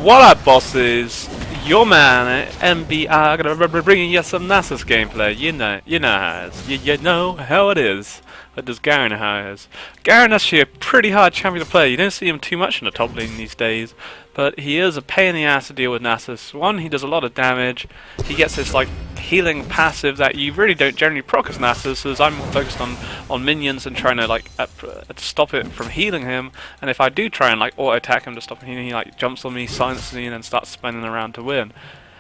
What up, bosses? Your man MBR gonna be bringing you some Nasus gameplay. You know how it is. You know how it is. But does Garen know how it is? Garen actually a pretty hard champion to play. You don't see him too much in the top lane these days, but he is a pain in the ass to deal with Nasus. One, he does a lot of damage. He gets this like healing passive that you really don't generally proc as Nasus, as I'm more focused on minions and trying to like stop it from healing him. And if I do try and like auto attack him to stop him healing, he like jumps on me, silences me, and then starts spinning around to win.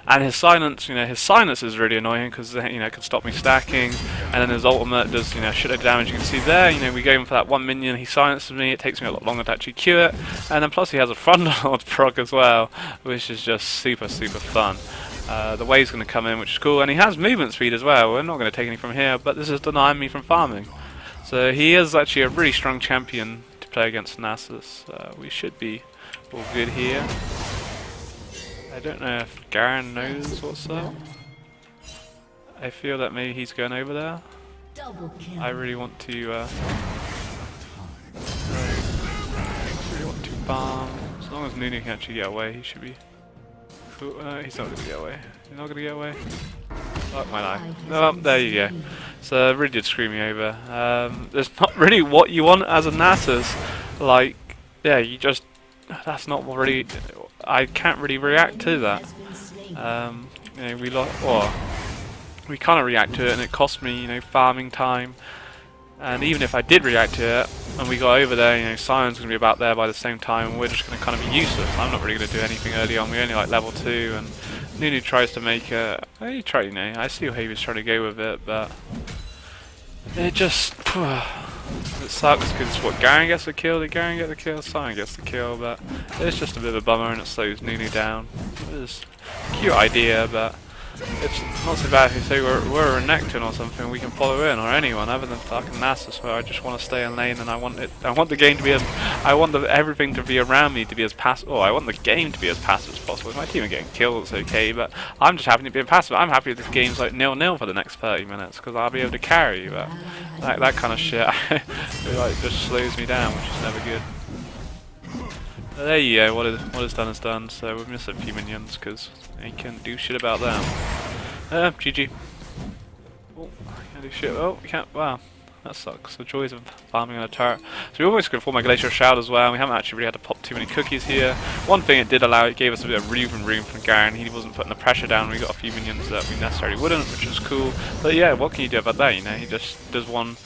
And his silence, his silence is really annoying because it can stop me stacking. And then his ultimate does a shit of damage. You can see there, we go in for that one minion. He silences me. It takes me a lot longer to actually Q it. And then plus he has a Thunderlord proc as well, which is just super fun. The wave's going to come in, which is cool, and he has movement speed as well. We're not going to take any from here, but this is denying me from farming. So he is actually a really strong champion to play against Nasus. We should be all good here. I don't know if Garen knows what's up. I feel that maybe he's going over there. I really want to farm. As long as Nunu can actually get away, he should be cool. He's not going to get away. He's not going to get away. Fuck my life. Oh, there you go. So it really did screw me over. There's not really what you want as a Nasus. Like, yeah, you just... That's not really... I can't really react to that. We lost... Or, we kind of react to it and it cost me, farming time. And even if I did react to it, and we got over there, Sion's going to be about there by the same time, and we're just going to kind of be useless. I'm not really going to do anything early on. We're only like level 2, and Nunu tries to make a... He tried, I see how he was trying to go with it, but... It just... It sucks because what, Garen gets the kill, did Garen get the kill, Sion gets the kill, but it's just a bit of a bummer and it slows Nunu down. It's a cute idea, but it's not so bad if you say we're a Renekton or something, we can follow in, or anyone other than fucking Nasus, where I just want to stay in lane and I want the game to be as, I want everything to be around me to be as passive, I want the game to be as passive as possible. If my team are getting killed, it's okay, but I'm just happy to be passive. I'm happy if this game's like 0-0 for the next 30 minutes, because I'll be able to carry, but like that kind of shit, it like just slows me down, which is never good. But there you go, what is done is done, so we've missed a few minions, because he can't do shit about them. GG. Oh, can't do shit. Oh, we can't. Wow, that sucks. The joys of farming on a turret. So we almost could form a Glacier Shroud as well. We haven't actually really had to pop too many cookies here. One thing it did allow, it gave us a bit of room from Garen. He wasn't putting the pressure down. We got a few minions that we necessarily wouldn't, which was cool. But yeah, what can you do about that? He just does one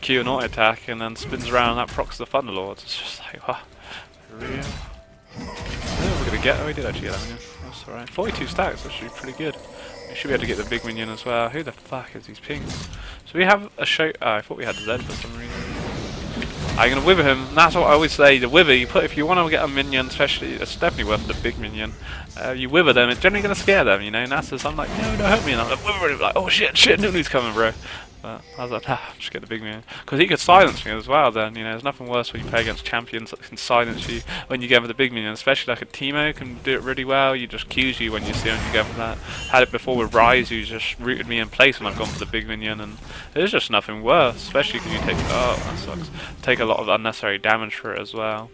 Q and auto attack and then spins around and that procs the Thunderlord. It's just like, wow, real. We're gonna get. Oh, we did actually get that minion. That's alright. 42 stacks, actually pretty good. We should be able to get the big minion as well. Who the fuck is these pings? So we have a show. Oh, I thought we had the Z for some reason. I'm gonna wither him. That's what I always say. The wither, you put if you want to get a minion, especially, it's definitely worth the big minion. You wither them. It's generally gonna scare them. Nasus, I'm like, no, don't hurt me. And I'm like, wither him. Like, oh shit, Nunu's coming, bro. But I was like, just get the big man. Because he could silence me as well then, there's nothing worse when you play against champions that can silence you when you go for the big minion, especially like a Teemo can do it really well. You just Qs you when you see when you go for that. Had it before with Rise, who just rooted me in place when I've gone for the big minion, and there's just nothing worse, especially because you take, oh, that sucks, take a lot of unnecessary damage for it as well.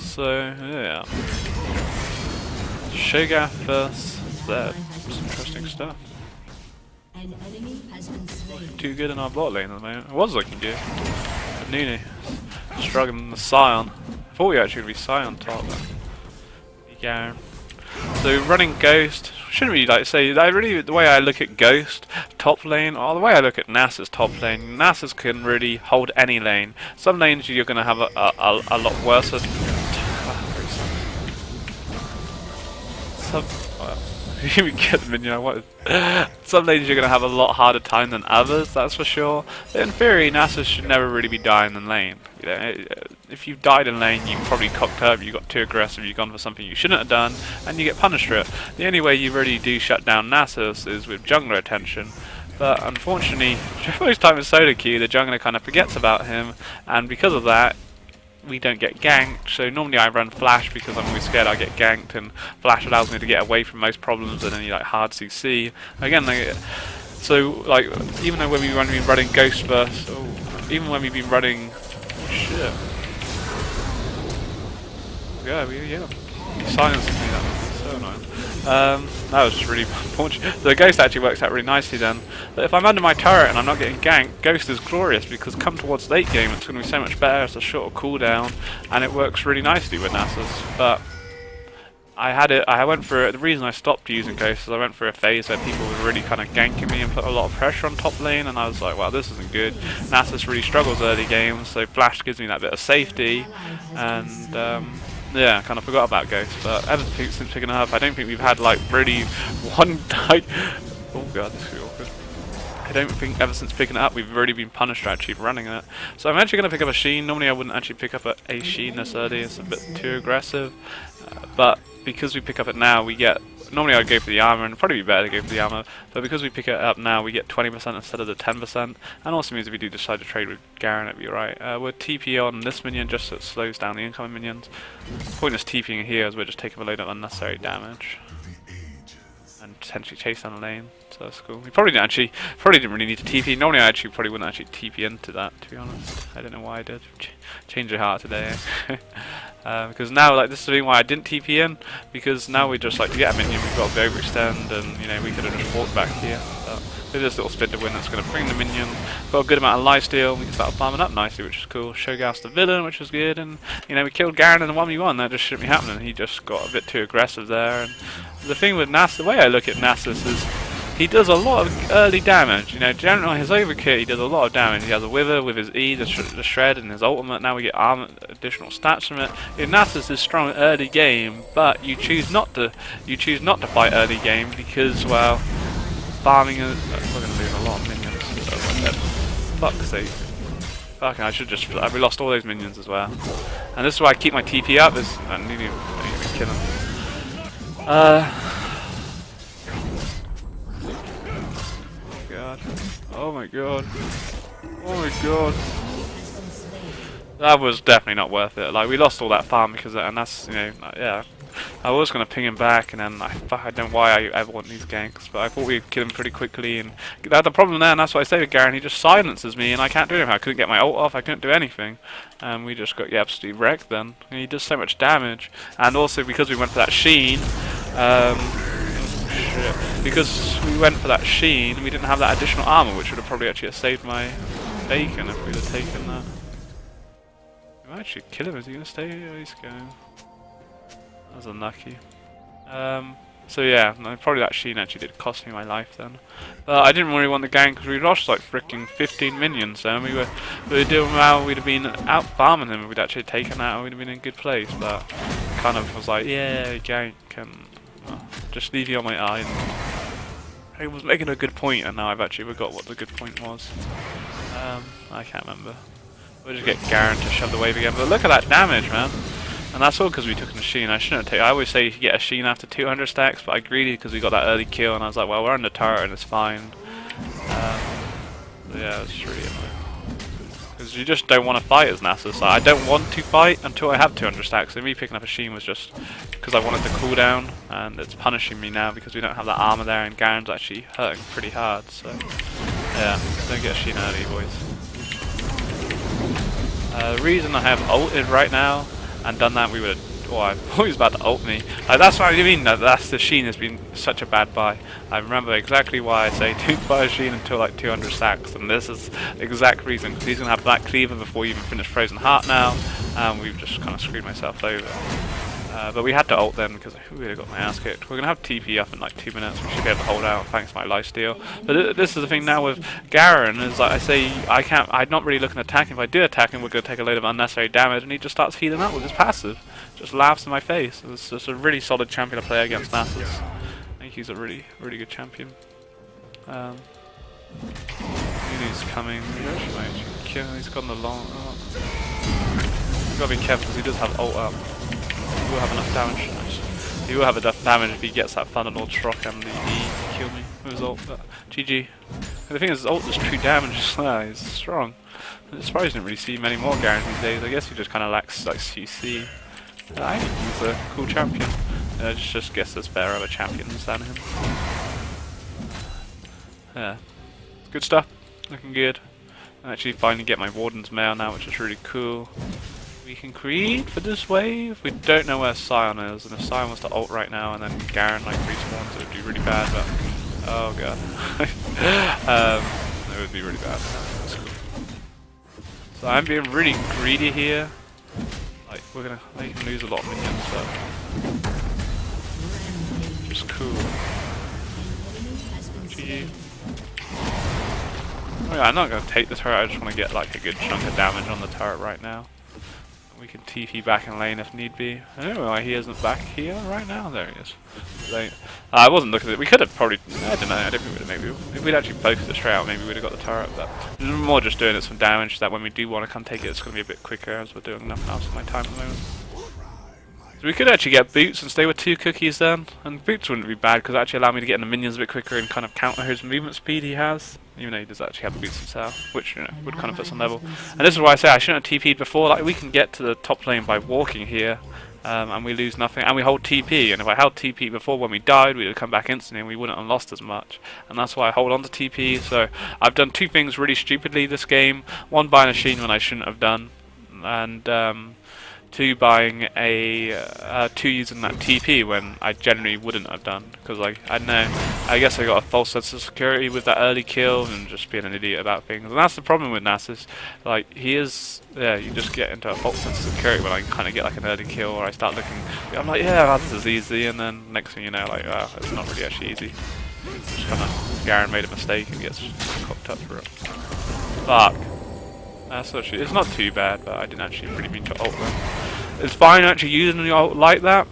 So, yeah. Shogath versus Zed. Some interesting stuff. An enemy has been slain. Too good in our bot lane at the moment. It was looking good. But Nunu struggling with Sion. I thought we were actually going to be Sion top. Garen. So running Ghost, shouldn't really like say, the way I look at Ghost top lane, or the way I look at Nasus top lane, Nasus can really hold any lane. Some lanes you're going to have a lot worse. We get the minion I wanted. Some lanes you're going to have a lot harder time than others, that's for sure. But in theory, Nasus should never really be dying in lane. If you've died in lane, you've probably cocked up, you got too aggressive, you've gone for something you shouldn't have done, and you get punished for it. The only way you really do shut down Nasus is with jungler attention. But unfortunately, most time in solo queue, the jungler kind of forgets about him, and because of that, we don't get ganked. So normally I run Flash because I'm always scared I get ganked, and Flash allows me to get away from most problems and any like hard CC. Again, so like even though when we've been running Ghost burst, even when we've been running, shit. Yeah, he silenced me, that was so annoying. That was just really unfortunate. The Ghost actually works out really nicely then. But if I'm under my turret and I'm not getting ganked, Ghost is glorious because come towards late game it's going to be so much better, it's a shorter cooldown, and it works really nicely with Nasus. But I went for it. The reason I stopped using Ghost is I went for a phase where people were really kind of ganking me and put a lot of pressure on top lane, and I was like, well, this isn't good. Nasus really struggles early games, so Flash gives me that bit of safety, and yeah, I kind of forgot about Ghost. But ever since picking it up, I don't think we've had like really one like, oh god, this is awkward. I don't think ever since picking it up we've really been punished for actually running it. So I'm actually going to pick up a Sheen. Normally I wouldn't actually pick up a Sheen this early, it's a bit too aggressive. But because we pick up it now, we get... Normally I'd go for the armor, and it'd probably be better to go for the armor. But because we pick it up now, we get 20% instead of the 10%. And also means if we do decide to trade with Garen, it'd be right. We're TP on this minion just so it slows down the incoming minions. Pointless TPing here as we're just taking a load of unnecessary damage. And potentially chase down the lane, so that's cool. We probably didn't really need to TP. Normally I actually probably wouldn't actually TP into that, to be honest. I don't know why I did. Change your heart today. Because now, like, this is the reason why I didn't TP in, because now we just like to get a minion, we've got to overextend, and you know, we could have just walked back here. But with this little spin to win, that's going to bring the minion. Got a good amount of lifesteal, we can start farming up nicely, which is cool. Shogas the villain, which was good, and you know, we killed Garen in the 1v1, that just shouldn't be happening. He just got a bit too aggressive there. And the thing with Nasus, the way I look at Nasus is, he does a lot of early damage. You know, generally his overkit, he does a lot of damage. He has a wither with his E, the shred, and his ultimate. Now we get armor, additional stats from it. Nasus is strong early game, but you choose not to. You choose not to fight early game because, well, farming is. We're going to lose a lot of minions. So fuck's sake. Fucking, I should just. We lost all those minions as well. And this is why I keep my TP up. I need to kill him. Oh my god. Oh my god. That was definitely not worth it. Like, we lost all that farm because of that, and that's, you know, like, yeah. I was going to ping him back, and then I don't know why I ever want these ganks, but I thought we'd kill him pretty quickly, and that's the problem there, and that's what I say with Garen, he just silences me, and I can't do anything. I couldn't get my ult off, I couldn't do anything, and we just got absolutely wrecked then. And he does so much damage, and also because we went for that Sheen, because we went for that Sheen, we didn't have that additional armor, which would have probably actually saved my bacon if we'd have taken that. We might actually kill him. Is he going to stay here? He's going. That was unlucky. So yeah, no, probably that Sheen actually did cost me my life then. But I didn't really want the gank because we lost like freaking 15 minions, so we were doing well. We'd have been out farming him if we'd actually taken that, and we'd have been in a good place. But kind of was like, yeah, gank, and just leave you on my eye. And he was making a good point, and now I've actually forgot what the good point was. I can't remember. We'll just get Garen to shove the wave again. But look at that damage, man. And that's all because we took a Sheen. I shouldn't have taken. I always say you get a Sheen after 200 stacks, but I greedy because we got that early kill, and I was like, well, we're on the turret and it's fine. Yeah, it's really annoying. Because you just don't want to fight as Nasus. Like, I don't want to fight until I have 200 stacks. So me picking up a Sheen was just because I wanted the cooldown, and it's punishing me now because we don't have that armor there, and Garen's actually hurting pretty hard. So yeah, don't get a Sheen early, boys. The reason I have ulted right now and done that, we would have. Oh, I thought he was about to ult me. That's what I mean. That's the Sheen has been such a bad buy. I remember exactly why I say don't buy a Sheen until like 200 stacks, and this is the exact reason. Because he's gonna have Black Cleaver before you even finish Frozen Heart now, and we've just kind of screwed myself over. But we had to ult then because we would have got my ass kicked. We're gonna have TP up in like 2 minutes. We should be able to hold out thanks to my lifesteal. But this is the thing now with Garen is like I say I'm not really looking to attack him. If I do attack him, we're gonna take a load of unnecessary damage, and he just starts healing up with his passive. Just laughs in my face. It's just a really solid champion to play against Nasus. I think he's a really good champion. He's coming. He's got the long. You've got to be careful because he does have ult up. He will have enough damage. He will have enough damage if he gets that Thunderlord Shrock and the E to kill me with his ult. But GG. And the thing is, his ult does true damage as well. He's strong. I'm surprised I didn't really see many more Garen these days. I guess he just kind of lacks like CC. I think he's a cool champion. I just guess there's better other champions than him. Yeah, good stuff. Looking good. I actually finally get my Warden's Mail now, which is really cool. We can creed for this wave. We don't know where Sion is, and if Sion was to ult right now and then Garen like respawns, it would be really bad, but oh god. It would be really bad. That's cool. So I'm being really greedy here. Like we can lose a lot of minions, but just cool. GG. Oh yeah, I'm not gonna take the turret, I just wanna get like a good chunk of damage on the turret right now. We can TP back in lane if need be. I don't know why he isn't back here right now. There he is. Lane. I wasn't looking at it. We could have probably. I don't know. I don't think maybe if we'd actually focused it straight out, maybe we'd have got the turret. But it's more just doing it some damage. That when we do want to come take it, it's going to be a bit quicker as we're doing nothing else at my time at the moment. So we could actually get boots and stay with 2 cookies then, and boots wouldn't be bad because it actually allow me to get in the minions a bit quicker and kind of counter his movement speed he has, even though he does actually have boots himself, which would kind of put some level. And this is why I say I shouldn't have TP'd before. Like we can get to the top lane by walking here, and we lose nothing, and we hold TP. And if I held TP before when we died, we would come back instantly, and we wouldn't have lost as much. And that's why I hold on to TP. So I've done 2 things really stupidly this game: 1, buying a Sheen when I shouldn't have done, and 2, buying a 2 using that TP when I generally wouldn't have done, because like I don't know, I guess I got a false sense of security with that early kill and just being an idiot about things. And that's the problem with Nasus. Like he is, yeah, you just get into a false sense of security when I kind of get like an early kill, or I start looking, I'm like, yeah, this is easy, and then next thing you know, like, oh, it's not really actually easy. Just kind of Garen made a mistake and gets cocked up for it. Fuck. That's actually, it's not too bad, but I didn't actually really mean to ult them. It's fine actually using your ult like that.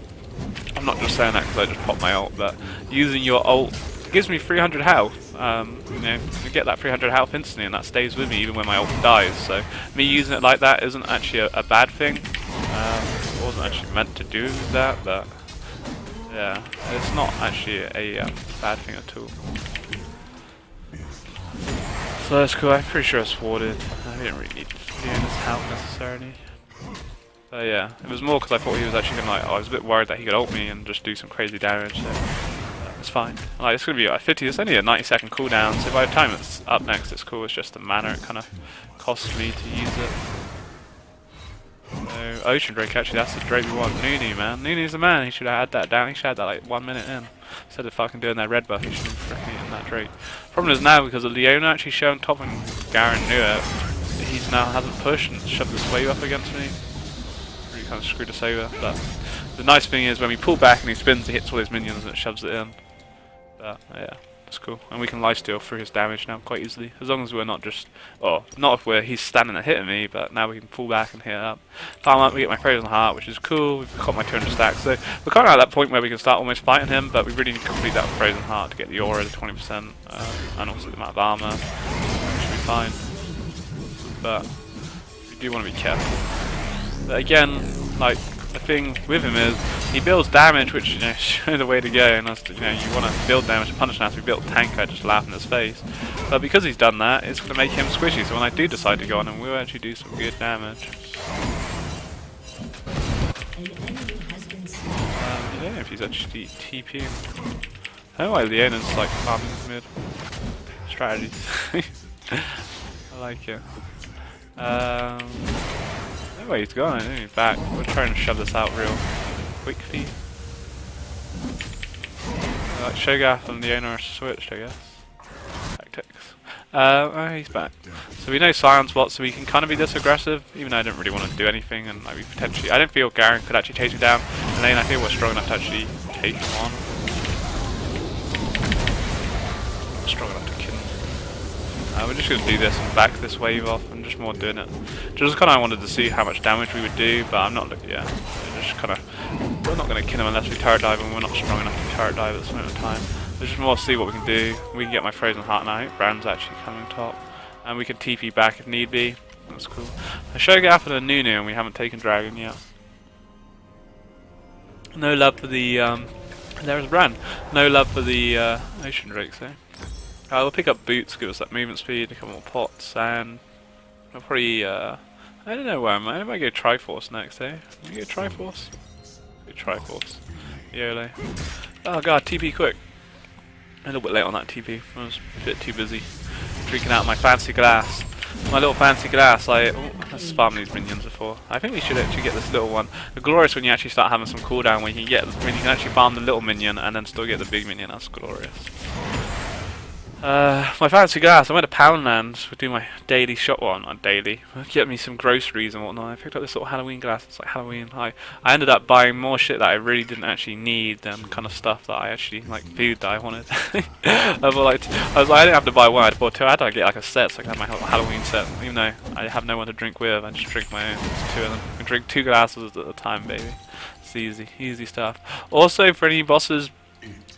I'm not just saying that because I just popped my ult, but using your ult gives me 300 health. You know, you get that 300 health instantly, and that stays with me even when my ult dies. So me using it like that isn't actually a bad thing. It wasn't actually meant to do that, but yeah, it's not actually a bad thing at all. So that's cool. I'm pretty sure it's warded. I didn't really need Leona's help necessarily. But yeah, it was more because I thought he was actually gonna like. I was a bit worried that he could ult me and just do some crazy damage. So it's fine. Like it's gonna be like 50. It's only a 90-second cooldown. So by the time it's up next, it's cool. It's just the mana it kind of costs me to use it. So Ocean Drake, actually, that's the Drake we want. Nunu, man. Nunu's the man. He should have had that down. He should have had that like 1 minute in. Instead of fucking doing that red buff, he should have freaking eaten that Drake. Problem is now, because of Leona actually showing top and Garen knew it, he's now hasn't pushed and shoved this wave up against me. Really kind of screwed us over. But the nice thing is when we pull back and he spins, he hits all his minions and it shoves it in. But yeah. That's cool, and we can lifesteal through his damage now quite easily, as long as we're not just, or not if he's standing and hitting me, but now we can pull back and hit up. Farm up, we get my Frozen Heart, which is cool. We've got my 200 stacks, so we're kind of at that point where we can start almost fighting him, but we really need to complete that Frozen Heart to get the aura to 20%, and also the amount of armor, which should be fine. But we do want to be careful. But again, like, the thing with him is he builds damage, which you know show the way to go. And that's, you know, you want to build damage to punish Nasus. We built Tank, I just laugh in his face. But because he's done that, it's going to make him squishy. So when I do decide to go on him, we'll actually do some good damage. I don't know if he's actually TPing. I don't know why Leona's like farming mid strategies. I like it. No way he's gone, he's back. We're trying to shove this out real quickly. Like Shogath and Leona are switched, I guess. Tactics. Oh, he's back. So we know Sion's bot, so we can kind of be this aggressive, even though I don't really want to do anything. And like we potentially, I don't feel Garen could actually chase me down. And then I feel we're strong enough to actually take him on. Strong enough to kill him. We're just going to do this and back this wave off. I'm just more doing it. Just kind of wanted to see how much damage we would do, but I'm not looking. Yeah, we're just kind of. We're not going to kill him unless we turret dive, and we're not strong enough to turret dive at this moment in time. Let's just more see what we can do. We can get my Frozen Heart now. Brand's actually coming top, and we can TP back if need be. That's cool. I Shogath and a Nunu, and we haven't taken Dragon yet. No love for the. There's Brand. No love for the Ocean Drakes, eh? We'll pick up boots, give us that movement speed, a couple more pots, and I'll probably, I don't know where I'm at. I might go Triforce next, eh? Can we go Triforce? Go Triforce. YOLO. Oh god, TP quick. A little bit late on that TP. I was a bit too busy drinking out my fancy glass. My little fancy glass, let's spam these minions before. I think we should actually get this little one. The glorious when you actually start having some cooldown when you can actually farm the little minion and then still get the big minion. That's glorious. My fancy glass, I went to Poundland to do my daily shop, well not daily, get me some groceries and whatnot. I picked up this little Halloween glass, it's like Halloween. I ended up buying more shit that I really didn't actually need than kind of stuff that I actually, like food that I wanted. I didn't have to buy one, I bought two, I had to get like a set so I could have my Halloween set, even though I have no one to drink with, I just drink my own, it's two of them. I can drink 2 glasses at a time, baby. It's easy stuff. Also for any bosses,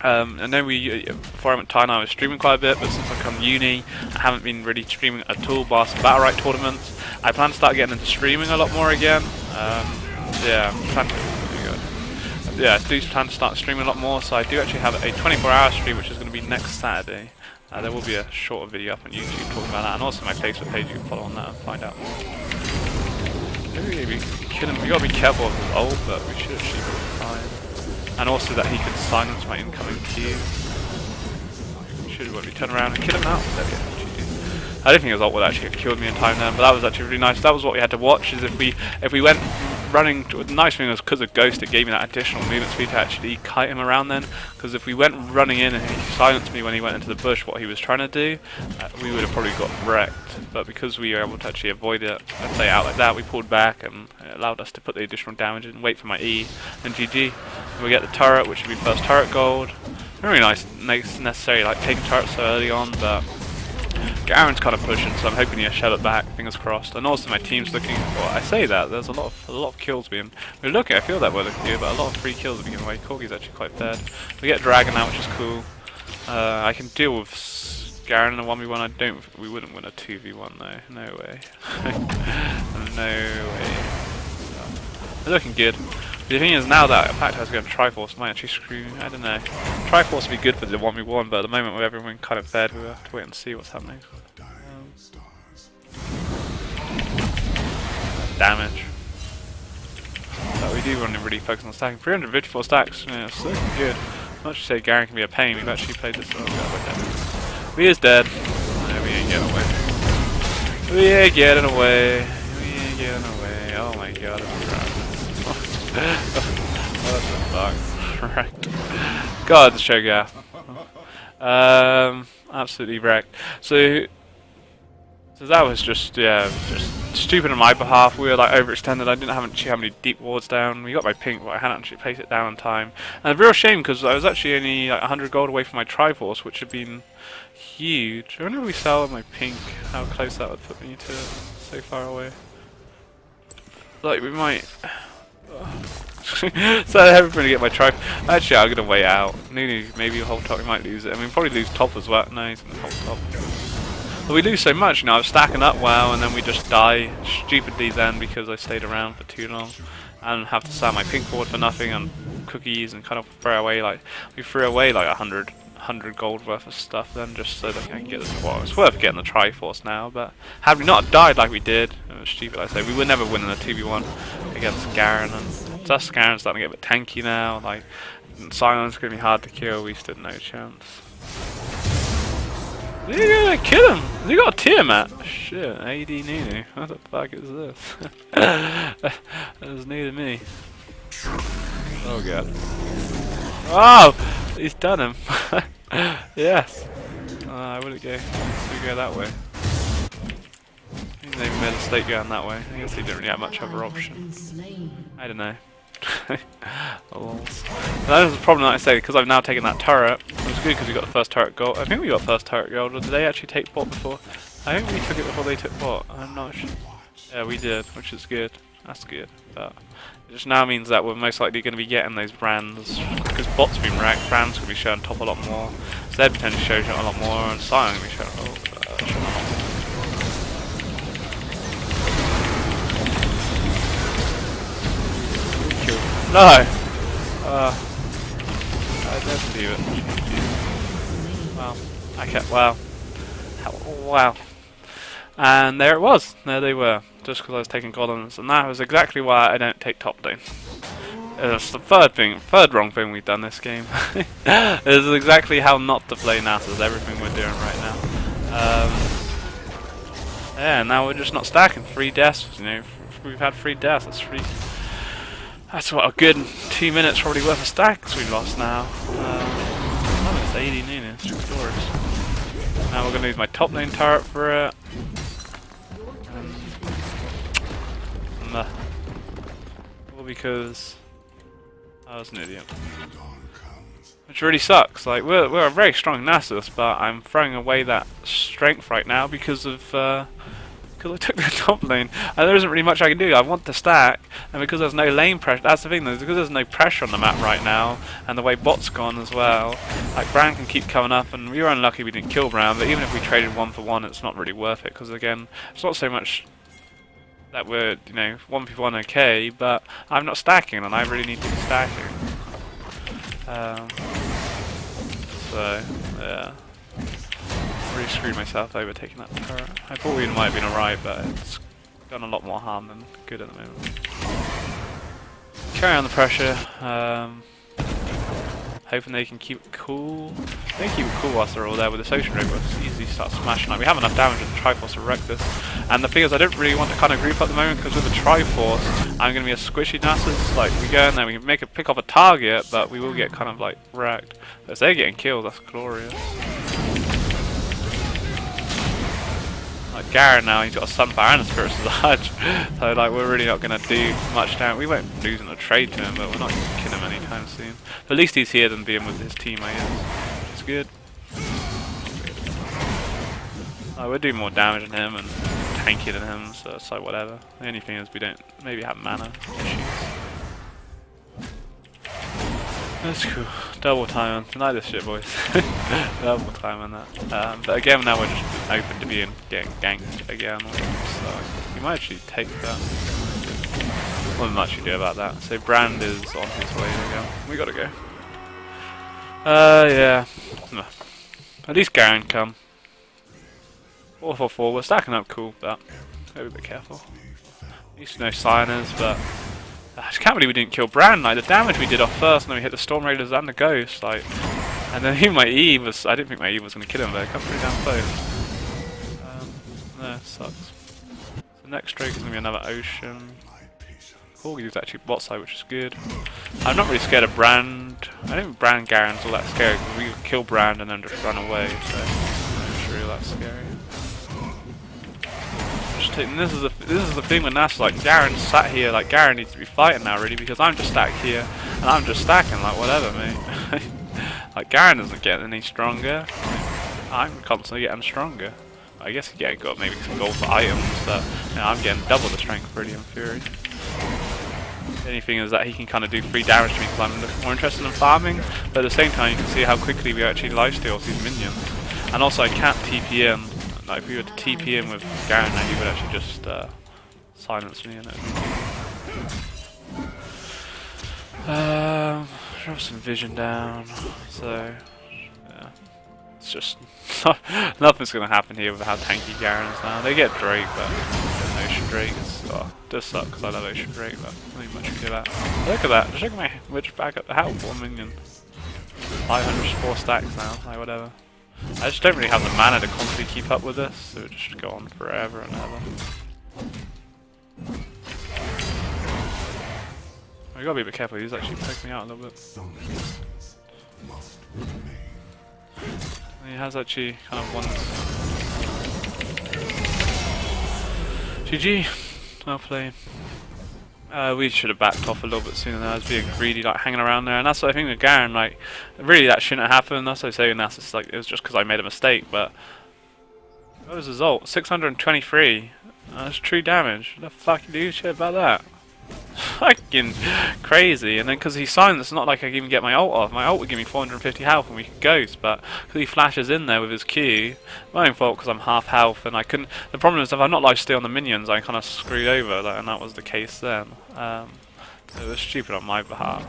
I know before I went to Thailand I was streaming quite a bit, but since I've come uni, I haven't been really streaming at all past Battle Right tournaments. I plan to start getting into streaming a lot more again. I do plan to start streaming a lot more, so I do actually have a 24-hour stream which is going to be next Saturday. There will be a shorter video up on YouTube talking about that, and also my Facebook page, you can follow on that and find out more. Maybe kill him, we gotta be careful of his ult, but we should actually be fine. And also that he can silence my incoming Q. Should we turn around and kill him now? There we go. I don't think his ult would actually have killed me in time then, but that was actually really nice. That was what we had to watch, is if we went running, the nice thing was because of Ghost it gave me that additional movement speed to actually kite him around then, because if we went running in and he silenced me when he went into the bush what he was trying to do, we would have probably got wrecked, but because we were able to actually avoid it and play out like that, we pulled back and it allowed us to put the additional damage in, wait for my E, and GG. And we get the turret, which would be first turret gold. Very nice, necessary like taking turrets so early on, but Garen's kind of pushing, so I'm hoping he'll shell it back, fingers crossed. And also my team's looking, well I say that, there's a lot of kills being, we're looking, I feel that we're looking good, but a lot of free kills are being given away. Corgi's actually quite bad. We get Dragon now, which is cool. I can deal with Garen in a 1v1, we wouldn't win a 2v1 though, no way. No way. So, we're looking good. The thing is now that Pact has going to Triforce, might actually screw, I don't know. Triforce would be good for the 1v1, but at the moment with everyone kind of fed, we'll have to wait and see what's happening. Damage. So we do want to really focus on stacking. 354 stacks, yeah, it's looking good. Not to say Garen can be a pain, we've actually played this one. We is dead. No, we ain't getting away. We ain't getting away. We ain't getting away. Oh my god, what the fuck? Right. God, the Shogar. Absolutely wrecked. So that was just stupid on my behalf. We were like overextended. I didn't actually have any deep wards down. We got my pink, but I hadn't actually placed it down on time. And a real shame because I was actually only like 100 gold away from my Triforce, which had been huge. I wonder if we sell my pink, how close that would put me to so far away. Like we might. So I'm hoping to get my trophy. Actually, I'm gonna wait out. Nunu, maybe hold top. We might lose it. I mean, probably lose top as well. No, he's gonna hold top. But we lose so much. You know, I was stacking up well, and then we just die stupidly then because I stayed around for too long, and have to sell my pink board for nothing and cookies and kind of throw away like we threw away like 100 gold worth of stuff then just so that I can get this. Well, it's worth getting the Triforce now, but had we not died like we did, it was stupid. I say we would never win in a 2v1 against Garen, and thus Garen's starting to get a bit tanky now. Like Silence gonna be hard to kill. We stood no chance. Are you gonna kill him? You got a Tiamat? Shit, AD Nunu. What the fuck is this? That was new to me. Oh god. Oh! He's done him. Yes. I wouldn't go. We go that way. He made a mistake going that way. I guess he didn't really have much other option. I don't know. That was the problem, like I say, because I've now taken that turret. It was good because we got the first turret gold. I think we got first turret gold. Or did they actually take bot before? I think we took it before they took bot. I'm not sure. Yeah, we did, which is good. That's good. But it just now means that we're most likely going to be getting those brands because bot's been wrecked. Brands going to be showing top a lot more. Zed potentially shows a lot more, and Sion going to be showing a lot more. No! I don't believe it. Wow. Okay, wow. Wow. And there it was. There they were. Just because I was taking golems. And that was exactly why I don't take top lane. It's the third wrong thing we've done this game. This is exactly how not to play Nasus, everything we're doing right now. Yeah, now we're just not stacking 3 deaths. You know, we've had 3 deaths. That's what a good 2 minutes probably worth of stacks we've lost now. Oh, it's 80 Nasus, glorious. Now we're gonna use my top lane turret for it. Well, because I was an idiot. Which really sucks. Like we're a very strong Nasus, but I'm throwing away that strength right now because I took the top lane, and there isn't really much I can do. I want to stack, and because there's no lane pressure, that's the thing, because there's no pressure on the map right now, and the way bot's gone as well, like Bran can keep coming up, and we were unlucky we didn't kill Bran, but even if we traded 1 for 1, it's not really worth it, because again, it's not so much that we're, you know, 1v1 okay, but I'm not stacking, and I really need to be stacking. So, yeah. Really screwed myself over taking that turret. I thought we might have been alright, but it's done a lot more harm than good at the moment. Carry on the pressure. Hoping they can keep it cool. They can keep it cool whilst they're all there with this Ocean Drake, but it's easy to start smashing. Like, we have enough damage with the Triforce to wreck this. And the thing is, I don't really want to kind of group at the moment, because with the Triforce, I'm going to be a squishy Nasus. Like, we go in there, we can make a pick off a target, but we will get kind of like wrecked. But if they're getting killed, that's glorious. Like Garen now, he's got a Sunfire and a Spirits of the Hudge, so like we're really not going to do much damage. We won't lose in a trade to him, but we're not going to kill him anytime soon. But at least he's here than being with his team, I guess. It's good. We'll do more damage than him and tankier than him, so it's like whatever. The only thing is we don't maybe have mana issues. That's cool. Double time on tonight, this shit, boys. Double time on that. But again, now we're just open to getting ganked again. So we might actually take that. What can we actually do about that? So Brand is on his way again. We gotta go. Yeah. At least Garen come. 4-4-4. We're stacking up cool, but gotta be a bit careful. At least no signers, but. I just can't believe we didn't kill Bran. Like the damage we did off first, and then we hit the Storm-Raiders and the Ghost. Like, and then even my E was. I didn't think my E was going to kill him, but it got pretty damn close. No, it sucks. The next Drake is going to be another Ocean. Corgi's actually bot side, which is good. I'm not really scared of Brand. I don't think Brand Garen's all that scary because we can kill Brand and then just run away. So I'm not really that scary. This is the thing with Nasus, like Garen sat here, like Garen needs to be fighting now really, because I'm just stacked here and I'm just stacking like whatever, mate. Like Garen doesn't get any stronger. I'm constantly getting stronger. I guess he got maybe some gold for items, but you know, I'm getting double the strength for Radiant Fury. The only thing is that he can kind of do free damage to me because I'm more interested in farming, but at the same time you can see how quickly we actually lifesteal these minions. And also I can't TP in. Like if we were to TP in with Garen, he would actually just silence me and drop some vision down. So yeah, it's just nothing's gonna happen here with how tanky Garen is now. They get Drake, but Ocean Drake does suck because I love Ocean Drake, but not much we do that. Look at that! Just look at my witch back at the help 1 minion. 504 stacks now, like whatever. I just don't really have the mana to constantly keep up with this, so it just go on forever and ever. I gotta be a bit careful, he's actually poking me out a little bit. He has actually kind of won. GG, well played. We should have backed off a little bit sooner. I was being greedy, like hanging around there, and that's what I think with Garen. Like, really, that shouldn't have happened. That's what I say in Nasus. Like, it was just because I made a mistake. But what was the result? 623. That's true damage. What the fuck you do shit about that? Fucking crazy. And then because he silenced, it's not like I can even get my ult off. My ult would give me 450 health and we could ghost, but because he flashes in there with his Q, my own fault because I'm half health and I couldn't. The problem is if I'm not lifesteal on the minions, I kind of screwed over, like, and that was the case then. It was stupid on my behalf.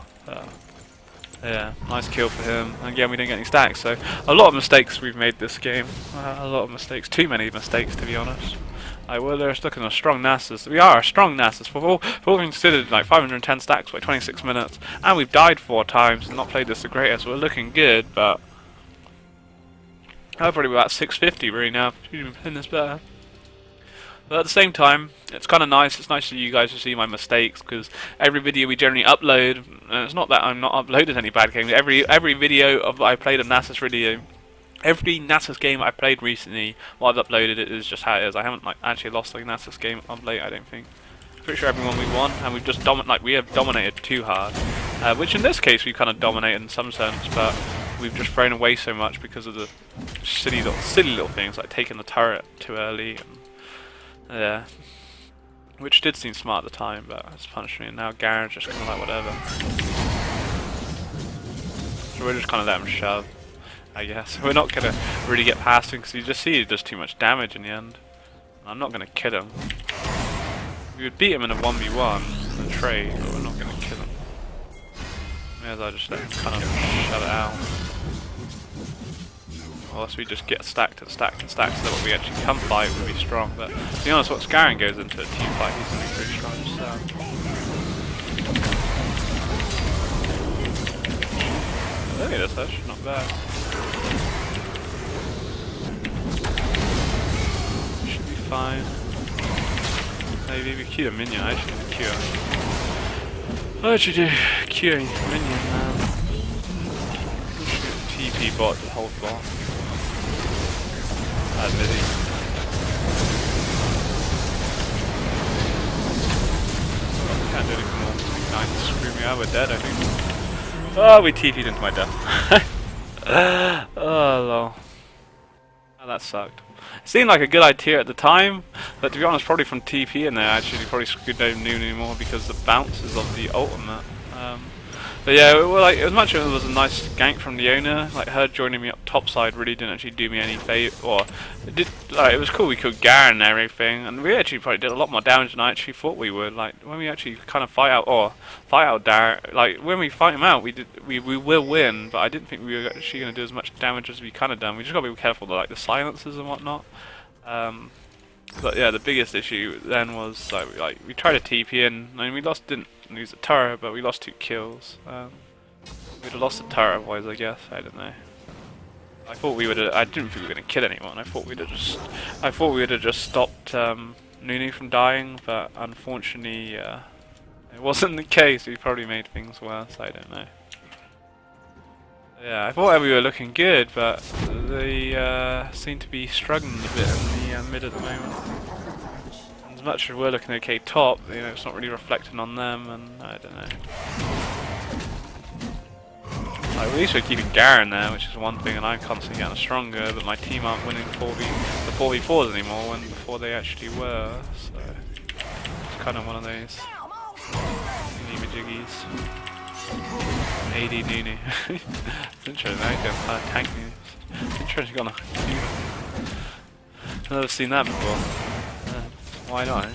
Yeah, nice kill for him. And again, we didn't get any stacks, so a lot of mistakes we've made this game. A lot of mistakes, too many mistakes to be honest. We're stuck in a strong Nasus. We are a strong Nasus. For all considered, like 510 stacks by 26 minutes, and we've died 4 times and not played this the greatest. We're looking good, but I've probably about 650 really now. You've been playing this better. But at the same time, it's kind of nice. It's nice for you guys to see my mistakes, because every video we generally upload, and it's not that I'm not uploading any bad games. Every video of I played a Nasus video, every Nasus game I played recently, what I've uploaded it is just how it is. I haven't like actually lost like a Nasus game of late, I don't think. Pretty sure everyone we won, and we've just we have dominated too hard, which in this case we kind of dominated in some sense, but we've just thrown away so much because of the silly little things like taking the turret too early. Yeah, which did seem smart at the time, but it's punished me. And now Garen's just kind of like whatever. So we're just kind of let him shove, I guess. We're not gonna really get past him because you just see he does too much damage in the end. I'm not gonna kill him. We would beat him in a 1v1 in a trade, but we're not gonna kill him. May as well just let him kind of shut it out. Unless we just get stacked and stacked and stacked so that when we actually come fight we'll be strong. But to be honest, once Garen goes into a team fight he's going to be pretty strong himself. Look at this, that's not bad. Should be fine. Maybe we Q a minion, I should Q him. What should do? Q a minion now. TP bot to hold bot. Admitting. Can't do anything more. Nine screw me out, we're dead I think. Oh, we TP'd into my death. Oh lol. Oh, that sucked. It seemed like a good idea at the time, but to be honest, probably from TP in there actually probably screwed down Noon anymore because the bounces of the ultimate. But yeah, like as much as it was a nice gank from the owner, like her joining me up topside really didn't actually do me any favor. Or it did, like it was cool we killed Garen and everything, and we actually probably did a lot more damage than I actually thought we would. Like when we actually kind of fight out Garen, like when we fight him out, we will win. But I didn't think we were actually going to do as much damage as we kind of done. We just got to be careful with like the silences and whatnot. But yeah, the biggest issue then was like we tried to TP in, I mean we didn't lose the turret, but we lost 2 kills. We'd have lost the turret otherwise, I guess. I don't know. I thought we would. I didn't think we were gonna kill anyone. I thought we'd have just stopped Nunu from dying, but unfortunately, it wasn't the case. We probably made things worse. I don't know. Yeah, I thought we were looking good, but they seem to be struggling a bit in the mid at the moment. As much as we're looking okay top, you know, it's not really reflecting on them, and I don't know. Like, at least we're keeping Garen there, which is one thing, and I'm constantly getting stronger, but my team aren't winning the 4v4s anymore when before they actually were, so it's kind of one of those jiggies. AD Nunu. It's interesting, now he's going to tank me. It's interesting, gonna. I've never seen that before. Why not?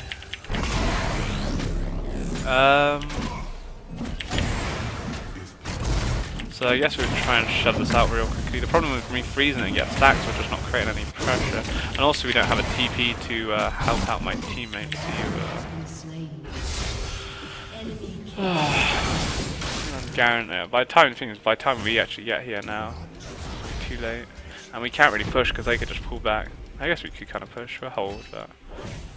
So I guess we're trying to shove this out real quickly. The problem with me freezing it and getting stacks, we're just not creating any pressure. And also we don't have a TP to help out my teammates. Garen, by the time we actually get here now, it's too late. And we can't really push because they could just pull back. I guess we could kind of push for a hold, but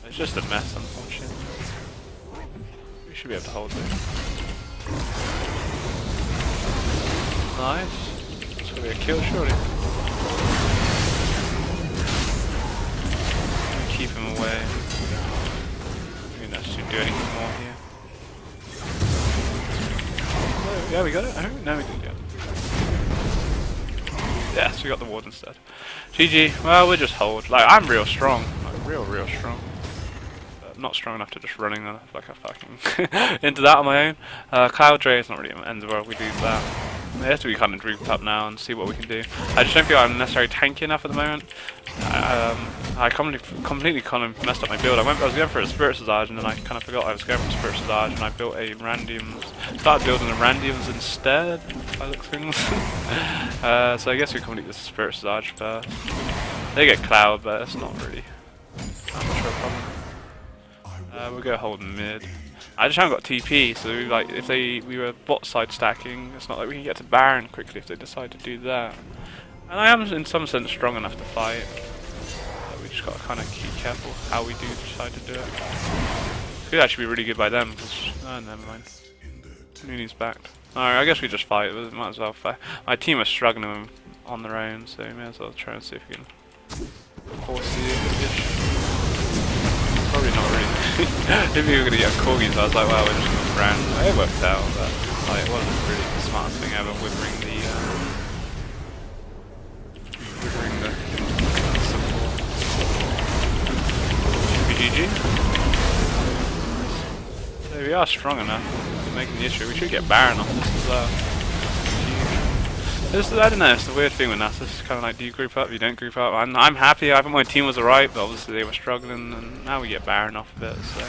it's just a mess, unfortunately. We should be able to hold it. Nice. It's gonna be a kill, surely. Keep him away. I mean, that shouldn't do anything more here. Oh, yeah, we got it. Oh, no, we didn't get it. Yes, we got the ward instead. GG. Well, we'll just hold. Like, I'm real strong. Like, real strong. But not strong enough to just running like a fucking into that on my own. Cloud Dray is not really end of the world. We do that. We have to be kind of grouped up now and see what we can do. I just don't feel I'm necessarily tanky enough at the moment. I completely kind of messed up my build. I was going for a Spirit Visage and then I kind of forgot I was going for a Spirit Visage and I built a started building a Randiums instead, by the looks of things. So I guess we complete this Spirit Visage first. They get Cloud, but it's not really that much of a problem. We'll go hold mid. I just haven't got TP, so like if we were bot side stacking, it's not like we can get to Baron quickly if they decide to do that. And I am in some sense strong enough to fight. But we just got to kind of keep careful how we do decide to do it. Could actually be really good by them, because... oh, never mind. Nooney's backed. Alright, I guess we just fight, but might as well fight. My team are struggling on their own, so we may as well try and see if we can force the issue. Probably not really. If we were going to get corgis, I was like, well, we're just going to brand. It worked out, but like, it wasn't really the smartest thing ever, withering the support. GG. So we are strong enough to make the issue. We should get Baron off this as well. I don't know, it's the weird thing with Nasus. It's kind of like, do you group up, you don't group up. I'm happy, I think my team was alright, but obviously they were struggling, and now we get Baron off of it, so...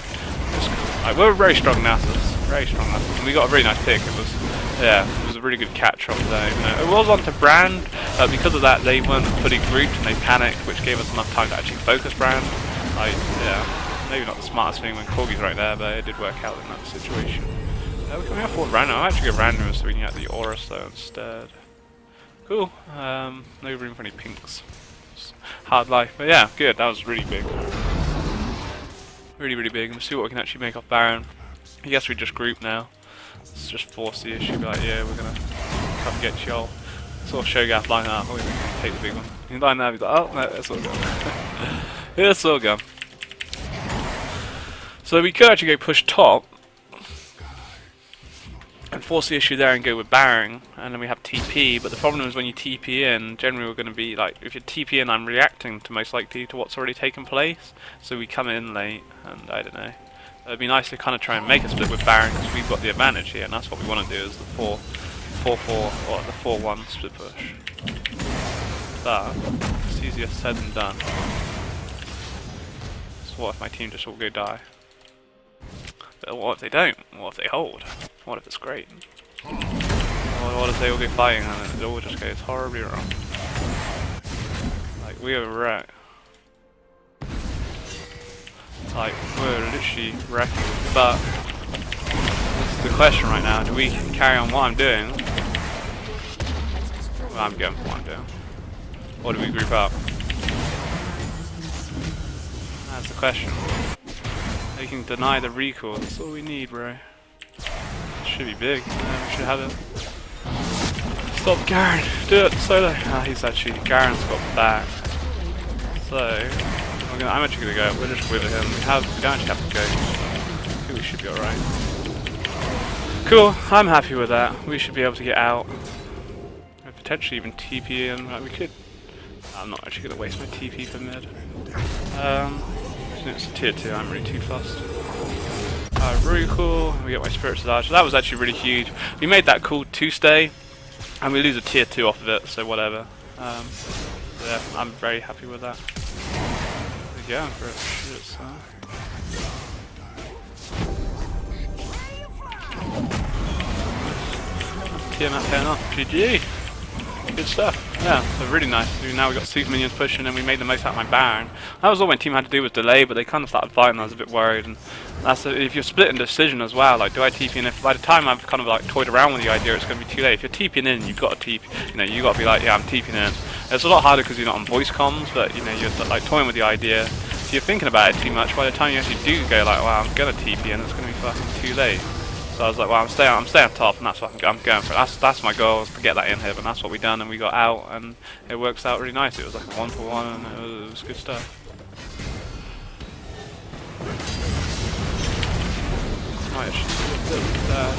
it's cool. Like, we're very strong Nasus, and we got a really nice pick. It was, yeah, it was a really good catch up there, even though it was on to Brand, because of that they weren't fully grouped and they panicked, which gave us enough time to actually focus Brand. Like, yeah, maybe not the smartest thing when Corgi's right there, but it did work out in that situation. We're coming off what random. I'll actually go random so we can get the Aura though instead. Cool. No room for any pinks. It's hard life, but yeah, good. That was really big. Really, really big. Let's see what we can actually make off Baron. I guess we just group now. Let's just force the issue. Be like, yeah, we're gonna come get y'all. Sort of Shogath line up. Oh, we can take the big one. You line there. He's like, oh no, it's all gone. It's all gone. So we could actually go push top and force the issue there and go with Baron, and then we have TP, but the problem is when you TP in, generally we're going to be like, if you TP in, I'm reacting to most likely to what's already taken place, so we come in late, and I don't know. It'd be nice to kind of try and make a split with Baron, because we've got the advantage here, and that's what we want to do, is the 4-4, or the 4-1 split push. But, it's easier said than done. So what if my team just all go die? But what if they don't? What if they hold? What if it's great? Or what if they all go fighting and it all just goes horribly wrong? Like, we are wrecked. Like, we're literally wrecked. But, this is the question right now. Do we carry on what I'm doing? Well, I'm going for what I'm doing. Or do we group up? That's the question. We can deny the recall, that's all we need, bro. It should be big, yeah, we should have it. Stop Garen! Do it! Solo! Ah, he's actually... Garen's got back. So... I'm actually gonna go, we'll just wither him. We don't actually have to go. I think we should be alright. Cool, I'm happy with that. We should be able to get out. And potentially even TP in, like we could... I'm not actually gonna waste my TP for mid. It's a tier 2, I'm really too fussed. Really cool, we get my Spirit's Arch. So that was actually really huge. We made that cool 2-stay, and we lose a tier 2 off of it, so whatever. So yeah, I'm very happy with that. We're going for it, shit, so. Tier map paying off, GG! Good stuff. Yeah, so really nice. Now we got super minions pushing and we made the most out of my Baron. That was all my team had to do was delay, but they kind of started fighting. I was a bit worried. And that's if you're split in decision as well. Like, do I TP in? If by the time I've kind of like toyed around with the idea, it's going to be too late. If you're TPing in, you've got to TP. You know, you got to be like, yeah, I'm TPing in. It's a lot harder because you're not on voice comms, but you know, you're like toying with the idea. If you're thinking about it too much, by the time you actually do go like, well, I'm gonna TP in, it's going to be fucking too late. So I was like, well, I'm staying top, and that's what I'm going for. That's my goal, is to get that in here, and that's what we done, and we got out, and it works out really nice. It was like a 1-for-1, and it was good stuff. Might actually do a bit of that.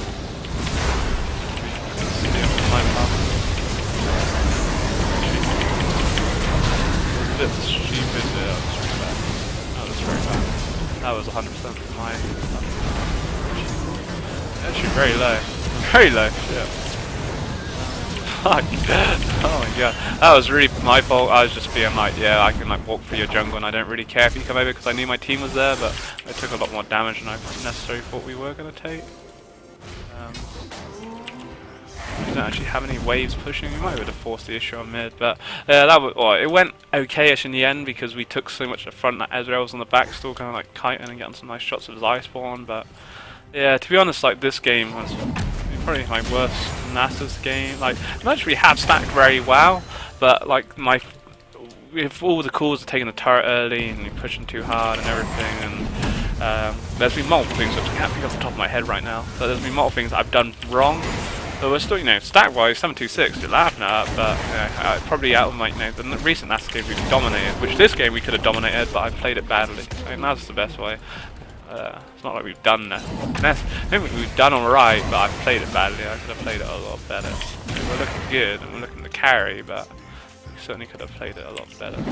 It was a bit stupid, but that was very bad. That was 100% my stuff. Actually very low. Very low, yeah. Fuck. Oh my god. That was really my fault. I was just being like, yeah, I can like walk through your jungle and I don't really care if you come over because I knew my team was there, but I took a lot more damage than I necessarily thought we were going to take. We don't actually have any waves pushing. We might be able to force the issue on mid, but that was, well, it went okay-ish in the end because we took so much to the front that Ezreal was on the back still kind of like kiting and getting some nice shots with his eye spawn, but yeah, to be honest, like this game was probably my worst Nasus game. Like, much we have stacked very well, but like if all the calls are taking the turret early and you're pushing too hard and everything, and there's been multiple things which I can't think off the top of my head right now. So there's been multiple things I've done wrong. But we're still, stat-wise, 726, you're laughing at, but probably out of my, the recent Nasus game we've dominated, which this game we could have dominated, but I played it badly. I think that's the best way. It's not like we've done that. I think we've done alright, but I've played it badly. I could have played it a lot better. We're looking good, and we're looking to carry, but we certainly could have played it a lot better.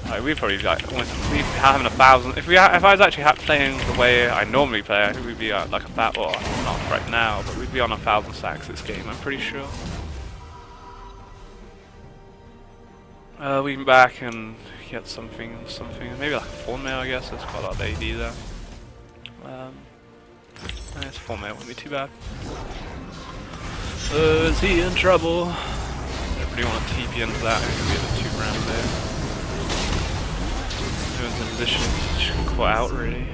Like, we probably we having 1,000. If I was actually playing the way I normally play, I think we'd be like well, not right now, but we'd be on 1,000 stacks this game. I'm pretty sure. We can back and get something, maybe like a 4 mil, I guess. There's quite a lot of AD there. It's 4 mil, wouldn't be too bad. Is he in trouble? I don't really want to TP into that. It's going to be a 2 round there. Everyone's in position quite out, really.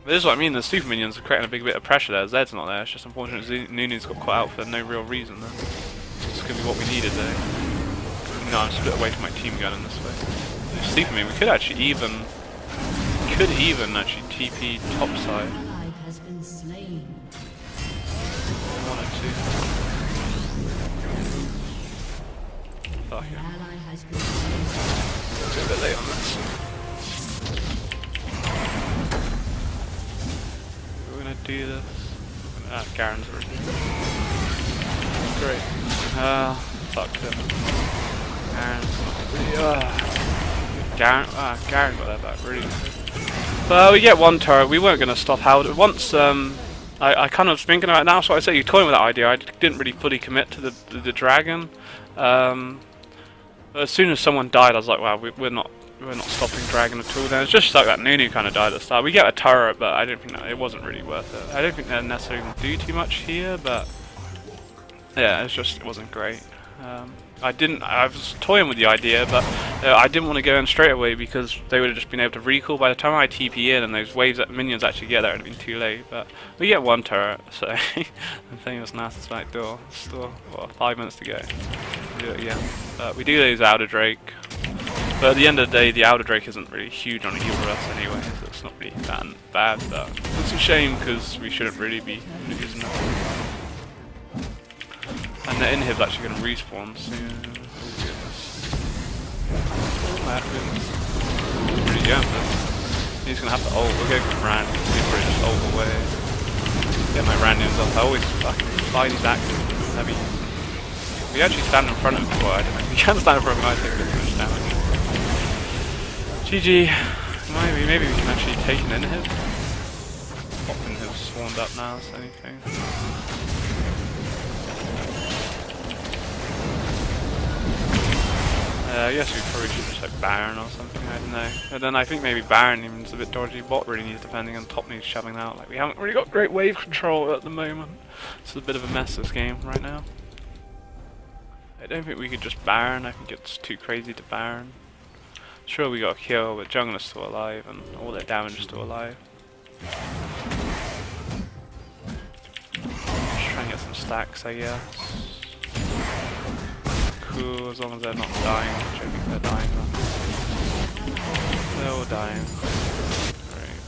But this is what I mean, the super minions are creating a big bit of pressure there. Zed's not there, it's just unfortunate Nunu's got caught out for no real reason then. It's going to be what we needed there. No, I'm split away from my team gun in this way. This super minion, we could actually even TP top side. One or two. Oh yeah. A bit late on this. We're gonna do this. Garen's already. Great. Fuck it. Garen got that back really good. Well, we get one turret. We weren't gonna stop Howard. Once I kind of was thinking about it now, so I say you're toying with that idea. I didn't really fully commit to the dragon. As soon as someone died, I was like, wow, we're not stopping dragon at all. Then it's just like that Nunu kind of died at the start. We get a turret, but I don't think it wasn't really worth it. I don't think they're necessarily going to do too much here, but yeah, it wasn't great. I was toying with the idea, but I didn't want to go in straight away because they would have just been able to recall. By the time I TP in and those waves that minions actually get there, it would have been too late. But we get one turret, so the famous Nasus back door. Still, 5 minutes to go. We do it again. But we do lose Outer Drake. But at the end of the day, the Outer Drake isn't really huge on either of us anyway, so it's not really that bad. But it's a shame because we shouldn't really be using it. And the inhib's actually going to respawn soon. Oh goodness. Oh goodness. He's pretty good. He's going to have to ult. We'll go for Rand. He's probably just ult away. Get my Randians up. I always fucking fly these actors. Heavy. We actually stand in front of him before. I don't know. We can't stand in front of him. I take too much damage. GG. Maybe we can actually take an inhib. Pop inhib swarmed up now, so anything. I guess we probably should just like Baron or something, I don't know. But then I think maybe Baron even is a bit dodgy. Bot really needs defending and top needs shoving out. Like we haven't really got great wave control at the moment. It's a bit of a mess this game right now. I don't think we could just Baron. I think it's too crazy to Baron. Sure we got a kill, but Jungler's still alive and all their damage is still alive. Just try and get some stacks, I guess. Cool, as long as they're not dying, which I think they're dying. They're all dying. Great.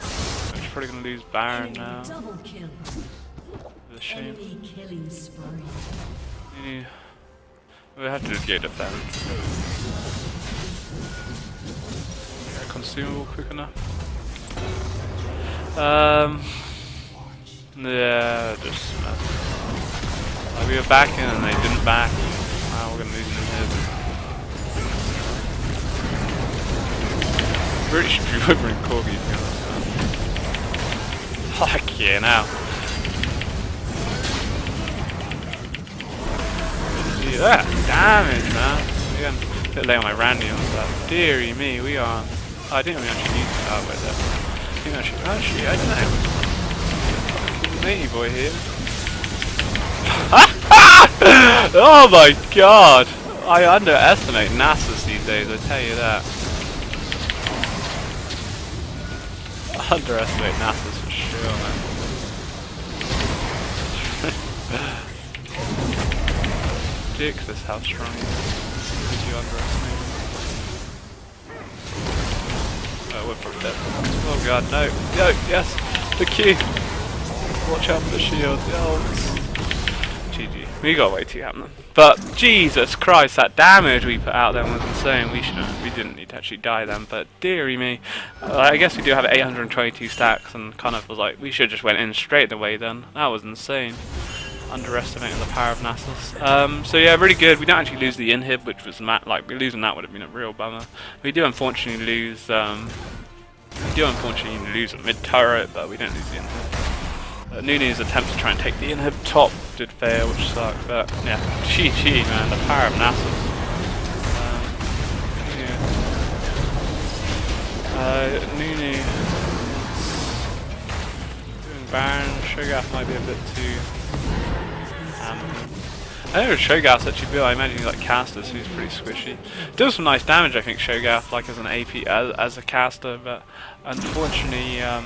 I'm just probably going to lose Baron now. It's a shame. Yeah. We'll have to just go defend. Get a consumable quick enough. Yeah, just. We were backing and they didn't back. Now we're gonna lose an inhib. Really should be whipping Corgi to be honest. Fuck yeah, now. See that damage, man. Again, a bit late on my Randy and stuff. Deary me, we are. Oh, I didn't even actually use that way there. I think actually, I don't know. Fucking matey boy here. Oh my god! I underestimate Nasus these days, I tell you that. I underestimate Nasus for sure, man. ridiculous how strong he is. Did you underestimate him? Oh, we're probably dead. Oh god, no. No, yes! The Q! Watch out for the shield. Oh, GG. We got way too happening. But Jesus Christ, that damage we put out then was insane. We didn't need to actually die then, but dearie me. I guess we do have 822 stacks and kind of was like, we should just went in straight away then. That was insane. Underestimating the power of Nasus. So yeah, really good. We don't actually lose the inhib, which was losing that would have been a real bummer. We do unfortunately lose a mid turret, but we don't lose the inhib. Nunu's attempt to try and take the inhib top did fail, which sucked, but yeah, GG man, the power of Nasus. Nunu doing Baron. Shogath might be a bit too. I think with Shogath actually feel, I imagine he's like caster, so he's pretty squishy. Does some nice damage, I think, Shogath, like as an AP, as a caster, but unfortunately, it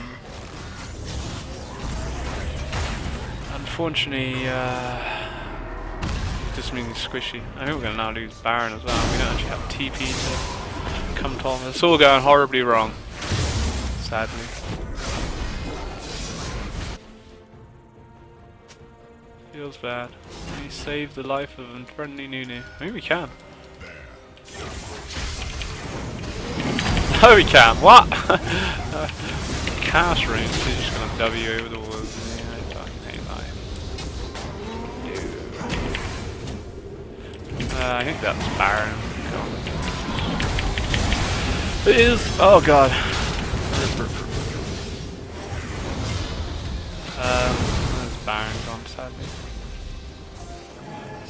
just means he's squishy. I think we're going to now lose Baron as well. We don't actually have TP to come to him. It's all going horribly wrong, sadly. Feels bad. We saved the life of a friendly Nunu. I think we can. No, we can. What? Chaos range. He's just gonna W over the walls. I think that's Baron. It is. Oh god. There's Baron gone, sadly.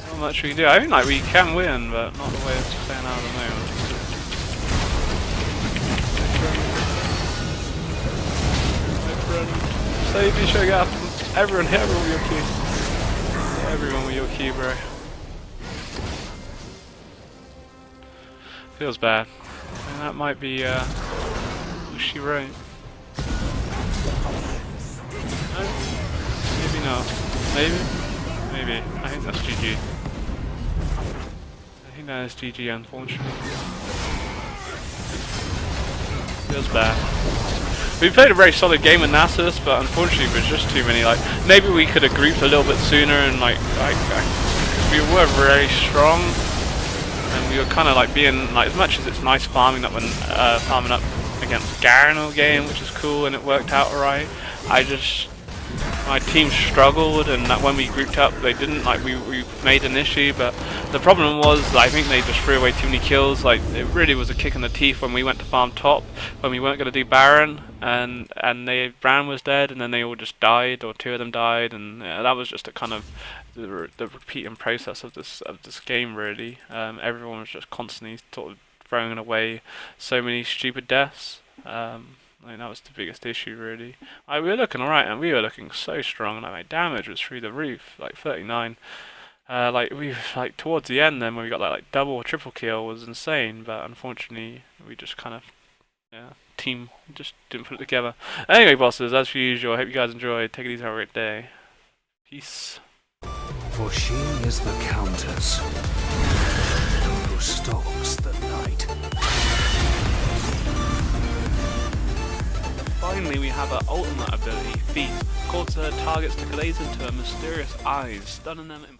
Not much we can do. I think like we can win, but not the way it's playing out at the moment. My friend, save me, Shogath. Everyone with your key. Everyone with your key, bro. Feels bad. And that might be, was she right? No? Maybe not. Maybe? Maybe. I think that's GG. I think that is GG, unfortunately. Feels bad. We played a very solid game with Nasus, but unfortunately there's just too many, like, maybe we could have grouped a little bit sooner and we were very strong. And we were kind of like being like, as much as it's nice farming up against Garen all game, which is cool, and it worked out alright. My team struggled, and that when we grouped up, they didn't like we made an issue. But the problem was, I think they just threw away too many kills. Like it really was a kick in the teeth when we went to farm top, when we weren't going to do Baron, and Bran was dead, and then they all just died, or two of them died, and yeah, that was just a kind of the repeating process of this game really. Everyone was just constantly sort of throwing away so many stupid deaths. I mean, that was the biggest issue really. We were looking alright, and we were looking so strong, and like, my damage was through the roof, like 39. Like towards the end then when we got like double or triple kill was insane, but unfortunately we just kind of team just didn't put it together. Anyway bosses, as per usual, I hope you guys enjoyed. Take it easy, have a great day. Peace. For she is the Countess who stalks the night. Finally, we have her ultimate ability, Feast. Causes her targets to glaze into her mysterious eyes, stunning them in